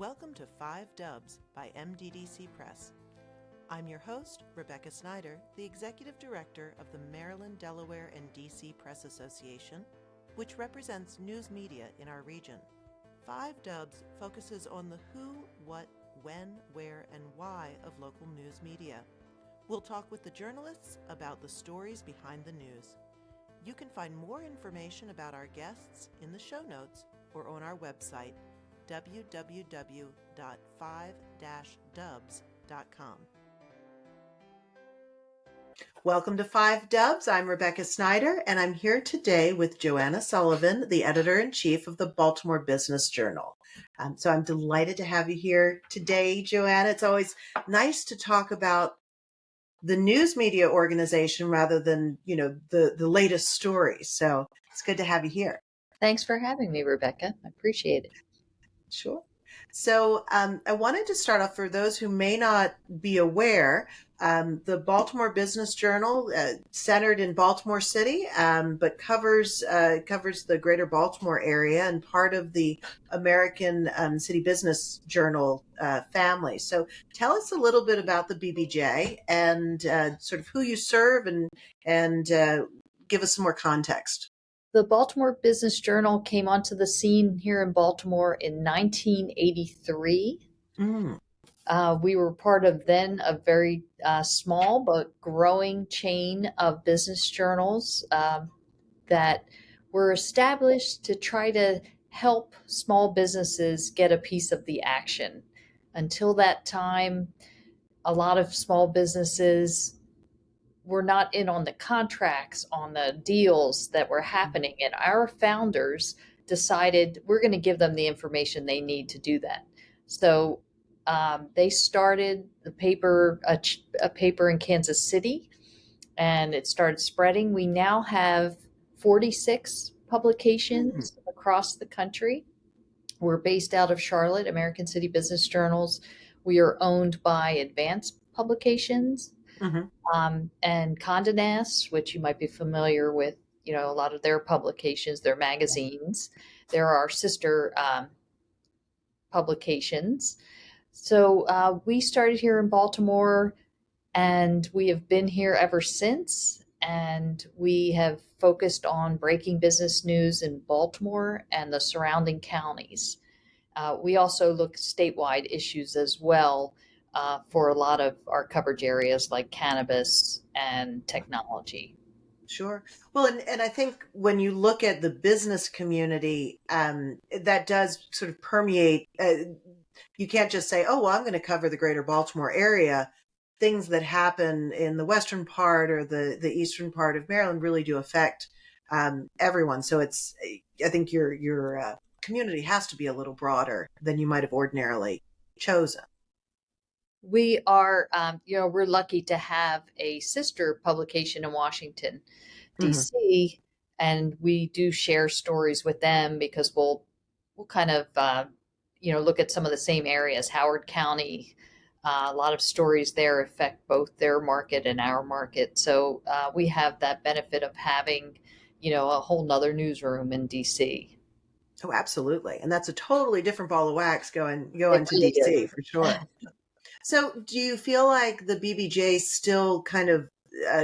Welcome to 5 Dubs by MDDC Press. I'm your host, Rebecca Snyder, the Executive Director of the Maryland, Delaware, and DC Press Association, which represents news media in our region. 5 Dubs focuses on the who, what, when, where, and why of local news media. We'll talk with the journalists about the stories behind the news. You can find more information about our guests in the show notes or on our website, www.5-dubs.com. Welcome to 5 Dubs. I'm Rebecca Snyder, and I'm here today with Joanna Sullivan, the editor-in-chief of the Baltimore Business Journal. So I'm delighted to have you here today, Joanna. It's always nice to talk about the news media organization rather than, the latest stories. So it's good to have you here. Thanks for having me, Rebecca. I appreciate it. Sure. So I wanted to start off, for those who may not be aware, the Baltimore Business Journal, centered in Baltimore City, but covers the greater Baltimore area and part of the American City Business Journal family. So tell us a little bit about the BBJ and sort of who you serve and give us some more context. The Baltimore Business Journal came onto the scene here in Baltimore in 1983. We were part of then a very small but growing chain of business journals that were established to try to help small businesses get a piece of the action. Until that time, a lot of small businesses were not in on the contracts, on the deals that were happening. And our founders decided we're going to give them the information they need to do that. So they started the paper, a paper in Kansas City, and it started spreading. We now have 46 publications across the country. We're based out of Charlotte, American City Business Journals. We are owned by Advanced Publications. And Condé Nast, which you might be familiar with, a lot of their publications, their magazines. There are sister publications. So we started here in Baltimore, and we have been here ever since. And we have focused on breaking business news in Baltimore and the surrounding counties. We also look at statewide issues as well. For a lot of our coverage areas like cannabis and technology. Sure. Well, and I think when you look at the business community, that does sort of permeate. You can't just say, oh, well, I'm going to cover the greater Baltimore area. Things that happen in the western part or the eastern part of Maryland really do affect everyone. So I think your community has to be a little broader than you might have ordinarily chosen. We are, we're lucky to have a sister publication in Washington, D.C., and we do share stories with them because we'll kind of, look at some of the same areas. Howard County, a lot of stories there affect both their market and our market. So we have that benefit of having, a whole nother newsroom in D.C. Oh, absolutely. And that's a totally different ball of wax going to D.C. for sure. So do you feel like the BBJ still kind of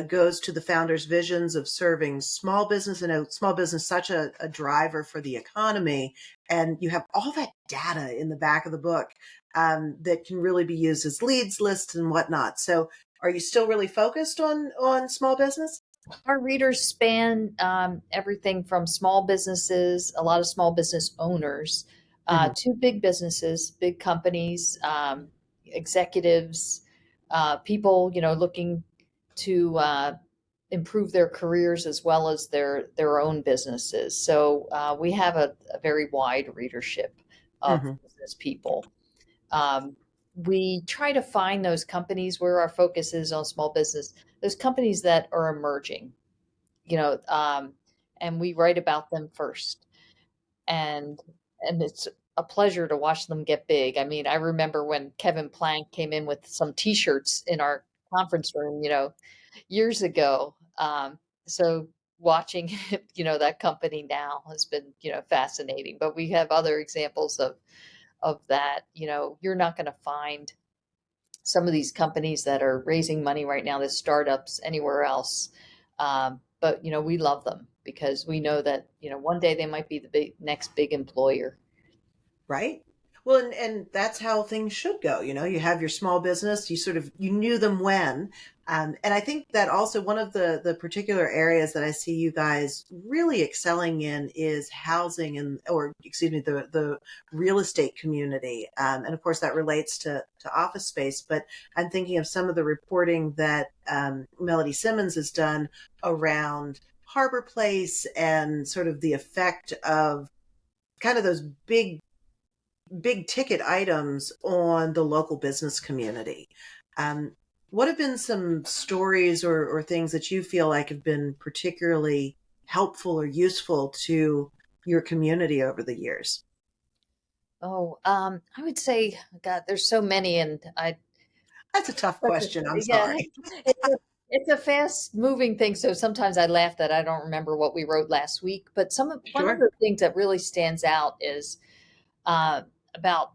goes to the founders' visions of serving small business, and small business such a driver for the economy, and you have all that data in the back of the book that can really be used as leads lists and whatnot. So are you still really focused on small business? Our readers span everything from small businesses, a lot of small business owners, to big businesses, big companies, executives, people, looking to improve their careers as well as their own businesses. So we have a very wide readership of business people. We try to find those companies where our focus is on small business, those companies that are emerging, and we write about them first. And it's a pleasure to watch them get big. I mean, I remember when Kevin Plank came in with some T-shirts in our conference room, years ago. So watching, that company now has been, fascinating. But we have other examples of of that. You're not going to find some of these companies that are raising money right now, the startups, anywhere else. But we love them because we know that one day they might be the next big employer. Right. Well, and that's how things should go. You have your small business, you knew them when. And I think that also one of the particular areas that I see you guys really excelling in is housing or excuse me, the real estate community. And of course that relates to office space, but I'm thinking of some of the reporting that Melody Simmons has done around Harbor Place and sort of the effect of kind of those big ticket items on the local business community. Um, what have been some stories or things that you feel like have been particularly helpful or useful to your community over the years? Oh, I would say, God, there's so many, and That's a tough question. I'm yeah, sorry. it's a fast moving thing. So sometimes I laugh that I don't remember what we wrote last week. But one of Sure. the things that really stands out is uh, about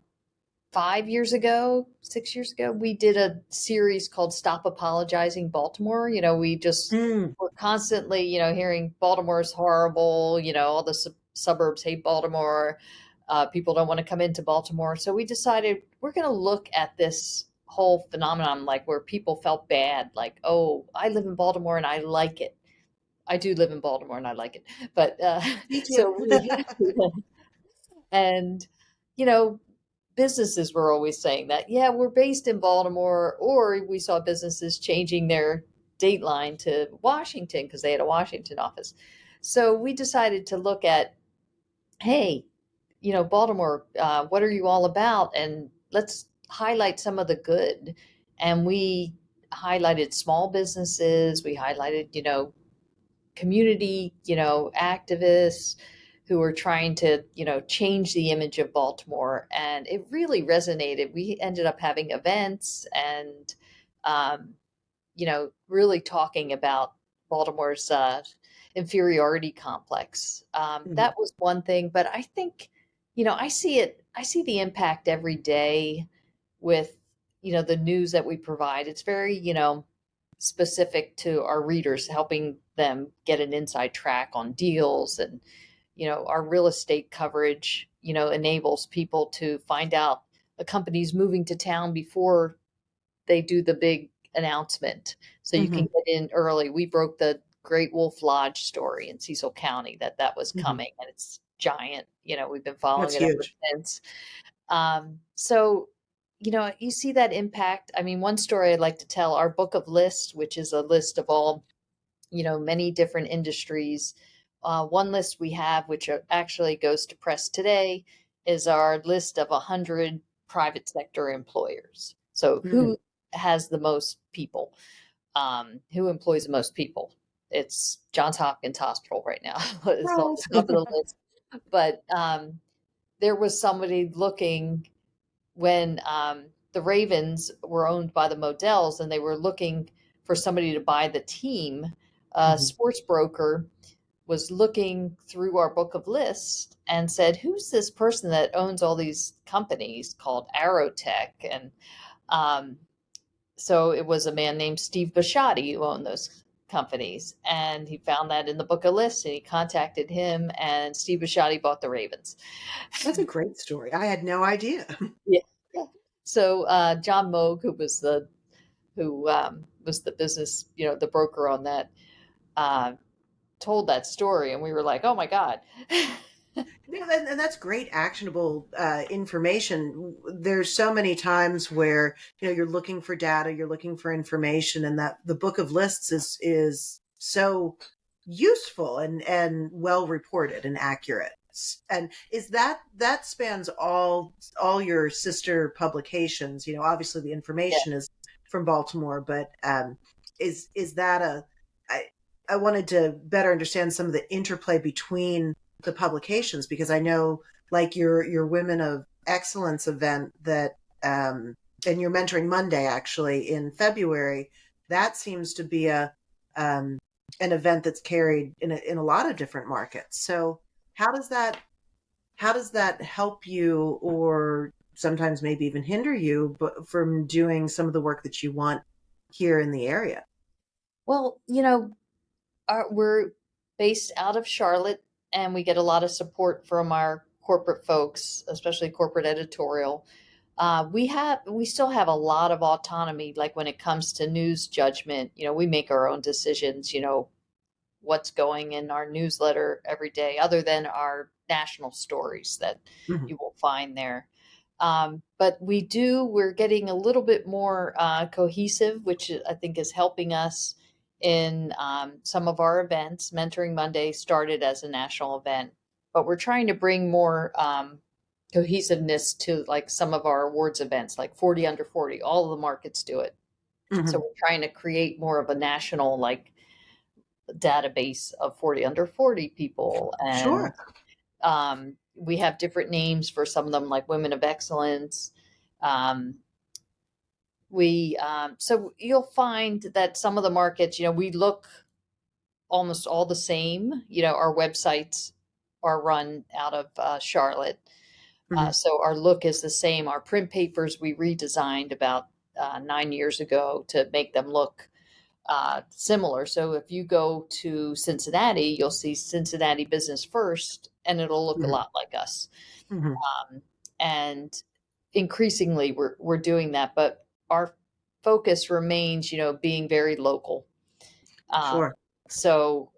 5 years ago, 6 years ago, we did a series called Stop Apologizing Baltimore. We just Mm, were constantly, hearing Baltimore's horrible, all the suburbs hate Baltimore. People don't want to come into Baltimore. So we decided we're going to look at this whole phenomenon, like where people felt bad, like, oh, I live in Baltimore and I like it. I do live in Baltimore and I like it. But me too. so and, you know, businesses were always saying that, yeah, we're based in Baltimore, or we saw businesses changing their dateline to Washington because they had a Washington office. So we decided to look at, hey, Baltimore, what are you all about? And let's highlight some of the good. And we highlighted small businesses. We highlighted, community, activists who are trying to, change the image of Baltimore. And it really resonated. We ended up having events and, um, really talking about Baltimore's inferiority complex. Mhm. That was one thing, but I think, I see the impact every day with, the news that we provide. It's very, specific to our readers, helping them get an inside track on deals. And, our real estate coverage, enables people to find out a company's moving to town before they do the big announcement. So you can Mhm. get in early. We broke the Great Wolf Lodge story in Cecil County that was Mhm. coming, and it's giant. We've been That's following it ever huge. since. So, you see that impact. I mean, one story I'd like to tell, our book of lists, which is a list of all, many different industries. One list we have, which actually goes to press today, is our list of 100 private sector employers. So Mm. who has the most people? Who employs the most people? It's Johns Hopkins Hospital right now. It's on the Right. top of the list. But there was somebody looking when the Ravens were owned by the Modells and they were looking for somebody to buy the team. A Mhm. sports broker was looking through our book of lists and said, "Who's this person that owns all these companies called Aerotech?" And um, so it was a man named Steve Bisciotti who owned those companies. And he found that in the book of lists and he contacted him, and Steve Bisciotti bought the Ravens. That's a great story. I had no idea. Yeah. Yeah. So John Moog, who was the business, the broker on that, uh, told that story, and we were like, "Oh my god!" And that's great actionable information. There's so many times where you're looking for data, you're looking for information, and that the book of lists is so useful and well reported and accurate. And is that spans all your sister publications? Obviously the Yeah, information is from Baltimore, but is that I I wanted to better understand some of the interplay between the publications, because I know like your Women of Excellence event that and your Mentoring Monday actually in February, that seems to be a an event that's carried in a lot of different markets. So how does that how does that help you, or sometimes maybe even hinder you, but from doing some of the work that you want here in the area? Well, we're based out of Charlotte, and we get a lot of support from our corporate folks, especially corporate editorial. We still have a lot of autonomy, like when it comes to news judgment. We make our own decisions. What's going in our newsletter every day, other than our national stories that Hmm. you will find there. But we're getting a little bit more cohesive, which I think is helping us in some of our events. Mentoring Monday started as a national event, but we're trying to bring more cohesiveness to like some of our awards events, like 40 under 40. All of the markets do it. So Hmm. we're trying to create more of a national, like, database of 40 under 40 people. And Sure. we have different names for some of them, like Women of Excellence. Um, we So you'll find that some of the markets, we look almost all the same. Our websites are run out of Charlotte. Hmm. So our look is the same. Our print papers we redesigned about 9 years ago to make them look similar. So if you go to Cincinnati, you'll see Cincinnati Business First, and it'll look a Hmm. lot like us. Hmm. And increasingly, we're doing that, but our focus remains, being very local. Um, Sure. so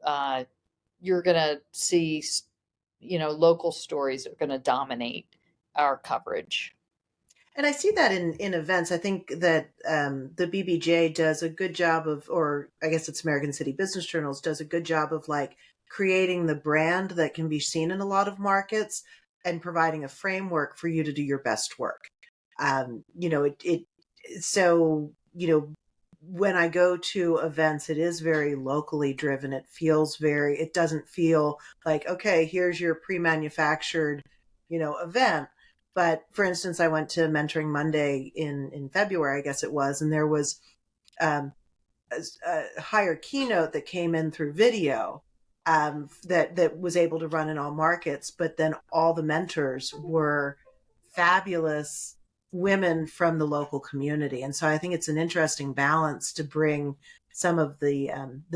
you're gonna see, local stories are gonna dominate our coverage. And I see that in events. I think that the BBJ does a good job of, or I guess it's American City Business Journals does a good job of like creating the brand that can be seen in a lot of markets and providing a framework for you to do your best work. It so, when I go to events, it is very locally driven. It doesn't feel like, okay, here's your pre-manufactured, event. But for instance, I went to Mentoring Monday in February, I guess it was, and there was um, a higher keynote that came in through video, that was able to run in all markets. But then all the mentors were fabulous women from the local community, and so I think it's an interesting balance to bring some of the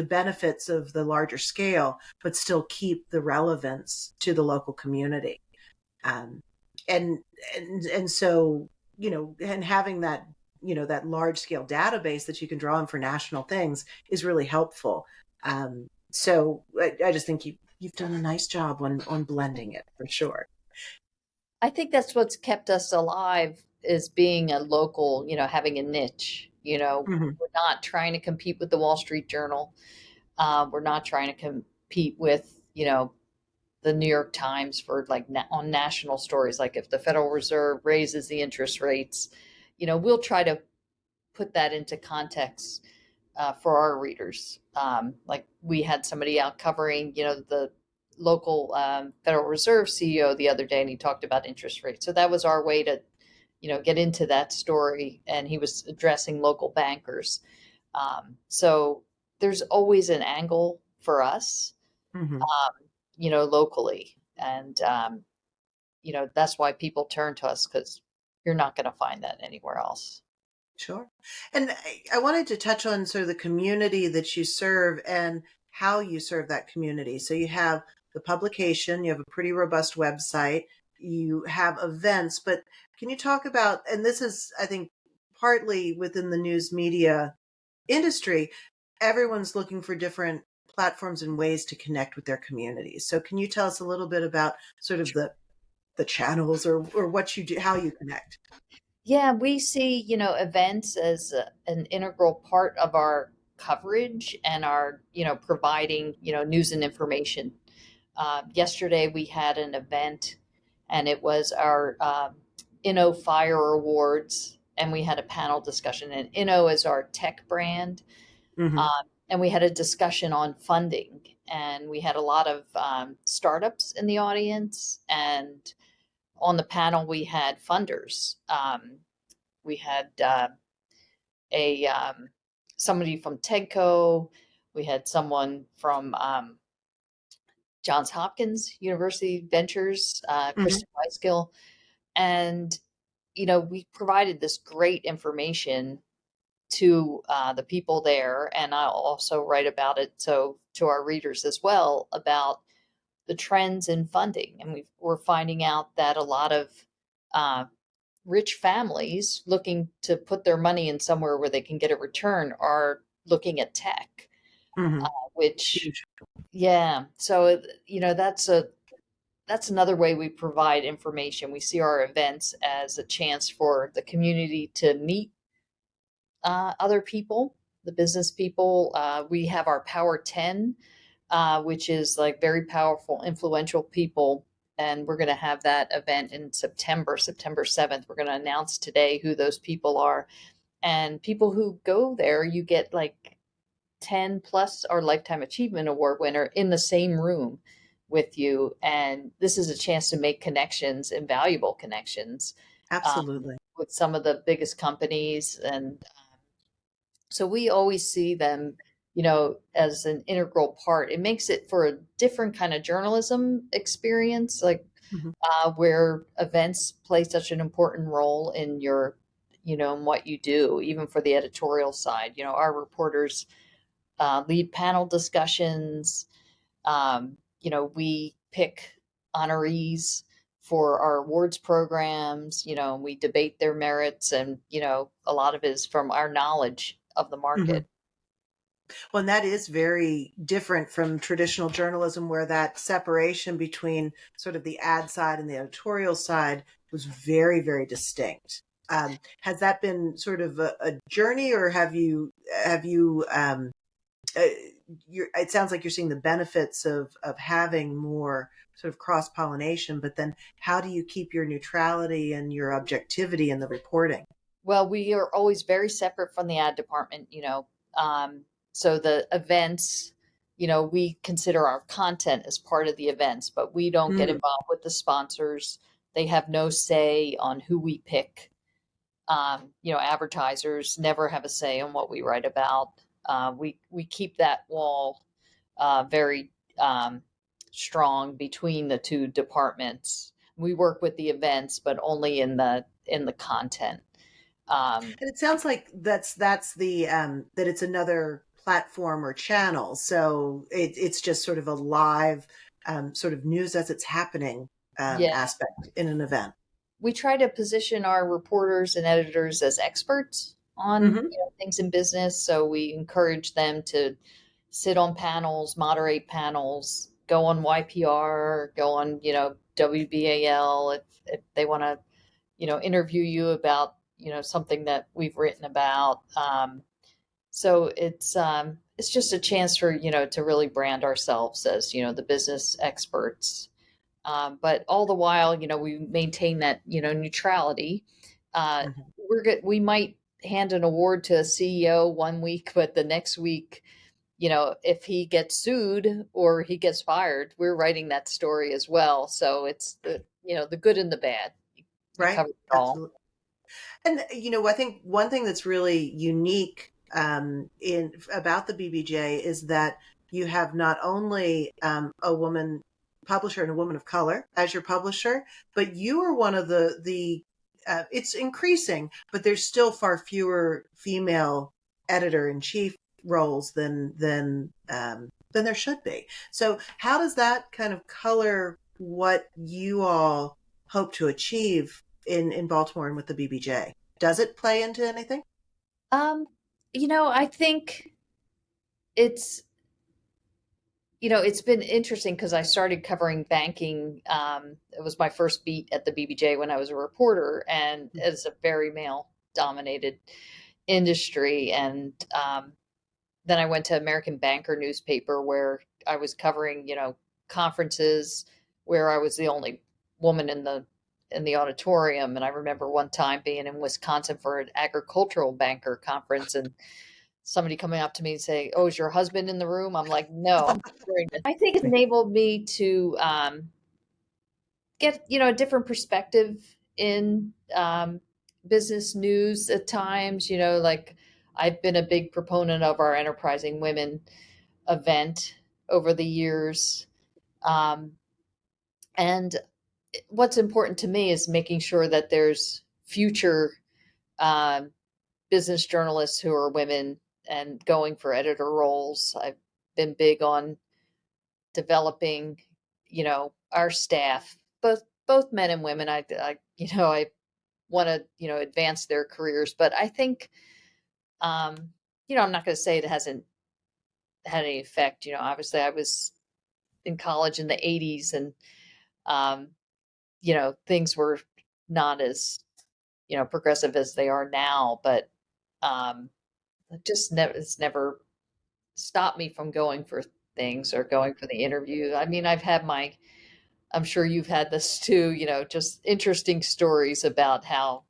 benefits of the larger scale, but still keep the relevance to the local community. Um, and and so, and having that, that large scale database that you can draw on for national things is really helpful. So I just think you've done a nice job on blending it for sure. I think that's what's kept us alive, is being a local, having a niche. Hmm. We're not trying to compete with the Wall Street Journal. We're not trying to compete with, the New York Times for like on national stories. Like if the Federal Reserve raises the interest rates, we'll try to put that into context for our readers. Like we had somebody out covering, the local Federal Reserve CEO the other day, and he talked about interest rates. So that was our way to, get into that story. And he was addressing local bankers. So there's always an angle for us, Hmm. locally. And, that's why people turn to us, because you're not going to find that anywhere else. Sure. And I wanted to touch on sort of the community that you serve and how you serve that community. So you have the publication, you have a pretty robust website, you have events, but can you talk about, and this is, I think, partly within the news media industry, everyone's looking for different platforms and ways to connect with their communities. So can you tell us a little bit about sort of the channels, or what you do, how you connect? Yeah, we see, events as an integral part of our coverage and our, providing, news and information. Yesterday we had an event, and it was our Fire Awards, and we had a panel discussion. And is our tech brand, Hmm. and we had a discussion on funding, and we had a lot of startups in the audience, and on the panel we had funders. We had a somebody from Tedco. We had someone from Johns Hopkins University Ventures, Hmm. Kristen Weiskill. And, we provided this great information to the people there. And I'll also write about it so to our readers as well about the trends in funding. And we're finding out that a lot of uh, rich families looking to put their money in somewhere where they can get a return are looking at tech, Hmm. which, yeah. So, that's another way we provide information. We see our events as a chance for the community to meet other people, the business people. We have our Power 10, which is like very powerful, influential people. And we're going to have that event in September 7th. We're going to announce today who those people are. And people who go there, you get like 10 plus our Lifetime Achievement Award winner in the same room with you. And this is a chance to make connections and valuable connections um, Absolutely. with some of the biggest companies. And so we always see them, as an integral part. It makes it for a different kind of journalism experience, like Hmm. where events play such an important role in your, in what you do, even for the editorial side. Our reporters lead panel discussions. We pick honorees for our awards programs. We debate their merits, and a lot of it is from our knowledge of the Hmm. market. Well, and that is very different from traditional journalism, where that separation between sort of the ad side and the editorial side was very, very distinct. Has that been sort of a journey, or have you uh, it sounds like you're seeing the benefits of having more sort of cross pollination, but then how do you keep your neutrality and your objectivity in the reporting? Well, we are always very separate from the ad department, so the events, we consider our content as part of the events, but we don't get Mm. involved with the sponsors. They have no say on who we pick. Advertisers never have a say on what we write about. We keep that wall very strong between the two departments. We work with the events, but only in the content. And it sounds like that's the that it's another platform or channel, so it's just sort of a live sort of news as it's happening Yeah, aspect in an event. we try to position our reporters and editors as experts on Hmm. things in business. So we encourage them to sit on panels, moderate panels, go on YPR, go on WBAL if they want to interview you about something that we've written about. So it's just a chance for to really brand ourselves as the business experts. But all the while, we maintain that neutrality. Uh, Hmm. we're good. We might hand an award to a CEO one week, but the next week, if he gets sued or he gets fired, we're writing that story as well. So it's the good and the bad. You Right. cover it all. Absolutely. And I think one thing that's really unique in about the BBJ is that you have not only a woman publisher and a woman of color as your publisher, but you are one of the it's increasing, but there's still far fewer female editor in chief roles than there should be. So how does that kind of color what you all hope to achieve in Baltimore and with the BBJ? Does it play into anything? Um, I think it's it's been interesting because I started covering banking. It was my first beat at the BBJ when I was a reporter, and it's a very male dominated industry. And then I went to American Banker newspaper where I was covering, conferences where I was the only woman in the auditorium. And I remember one time being in Wisconsin for an agricultural banker conference and somebody coming up to me and saying, "Oh, is your husband in the room?" I'm like, "No, I'm covering this." I think it's enabled me to get a different perspective in business news at times. Like I've been a big proponent of our Enterprising Women event over the years. Um, and what's important to me is making sure that there's future um, business journalists who are women and going for editor roles. I've been big on developing, our staff, both men and women. I want to, advance their careers, but I think, I'm not going to say it hasn't had any effect. Obviously I was in college in the 80s and, um, things were not as, progressive as they are now, but, it's never stopped me from going for things or going for the interview. I mean, I'm sure you've had this too, just interesting stories about how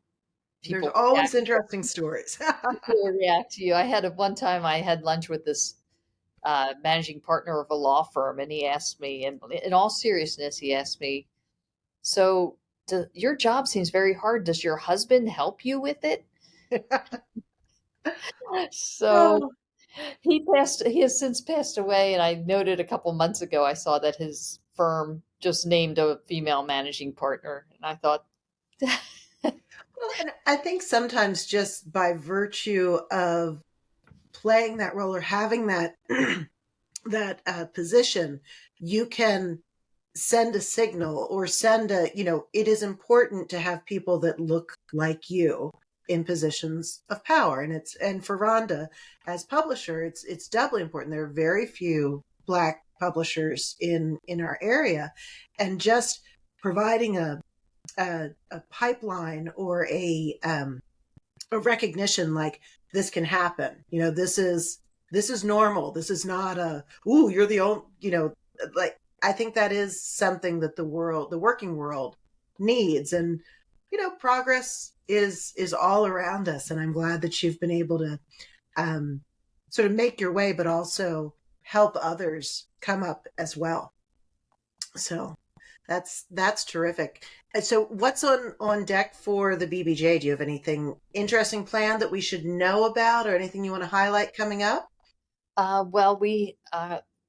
There's always react, interesting stories. people react to you. One time I had lunch with this managing partner of a law firm, and he asked me, and in all seriousness, he asked me, "So, your job seems very hard. Does your husband help you with it?" So Oh, he has since passed away, and I noted a couple months ago I saw that his firm just named a female managing partner, and I thought, well, and I think sometimes just by virtue of playing that role or having that position, you can send a signal or it is important to have people that look like you in positions of power. And for Rhonda as publisher, it's doubly important. There are very few Black publishers in our area, and just providing a pipeline or a recognition like this can happen. This is normal. This is not ooh, you're the only, like, I think that is something that the working world needs. And, progress is all around us. And I'm glad that you've been able to um, sort of make your way, but also help others come up as well. So that's terrific. And so what's on deck for the BBJ? Do you have anything interesting planned that we should know about, or anything you want to highlight coming up? well, we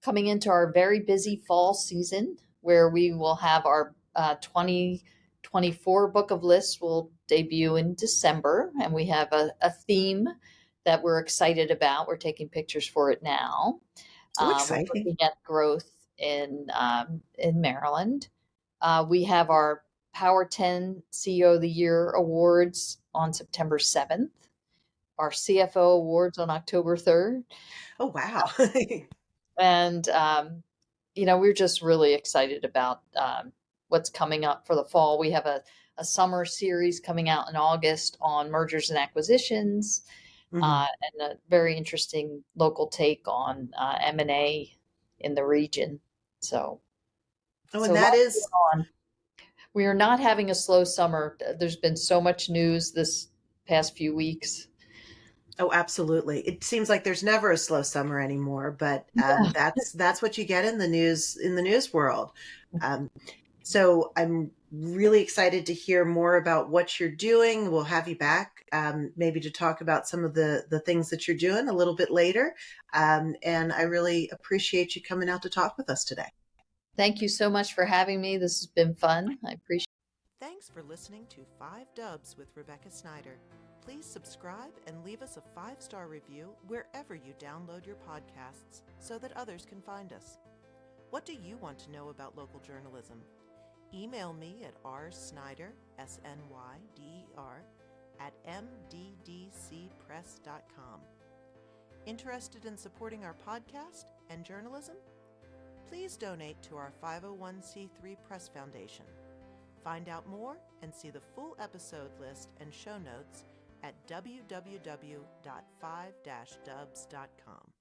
coming into our very busy fall season, where we will have our 2024 book of lists will debut in December, and we have a theme that we're excited about. We're taking pictures for it now. Oh, We're exciting. looking at growth in Maryland. We have our Power 10 CEO of the Year awards on September 7th, our CFO awards on October 3rd. Oh, wow. And, we're just really excited about what's coming up for the fall. We have a summer series coming out in August on mergers and acquisitions, Mhm. and a very interesting local take on M&A in the region. So, Oh, so and that lots is. going on. We are not having a slow summer. There's been so much news this past few weeks. Oh, absolutely. It seems like there's never a slow summer anymore, but Yeah. that's what you get in the news world. Um, so I'm really excited to hear more about what you're doing. We'll have you back, maybe to talk about some of the things that you're doing a little bit later. And I really appreciate you coming out to talk with us today. Thank you so much for having me. This has been fun. I appreciate Thanks for listening to 5 Dubs with Rebecca Snyder. Please subscribe and leave us a 5-star review wherever you download your podcasts so that others can find us. What do you want to know about local journalism? Email me at rsnyder, SNYDER, at mddcpress.com. Interested in supporting our podcast and journalism? Please donate to our 501c3 Press Foundation. Find out more and see the full episode list and show notes at www.5-dubs.com.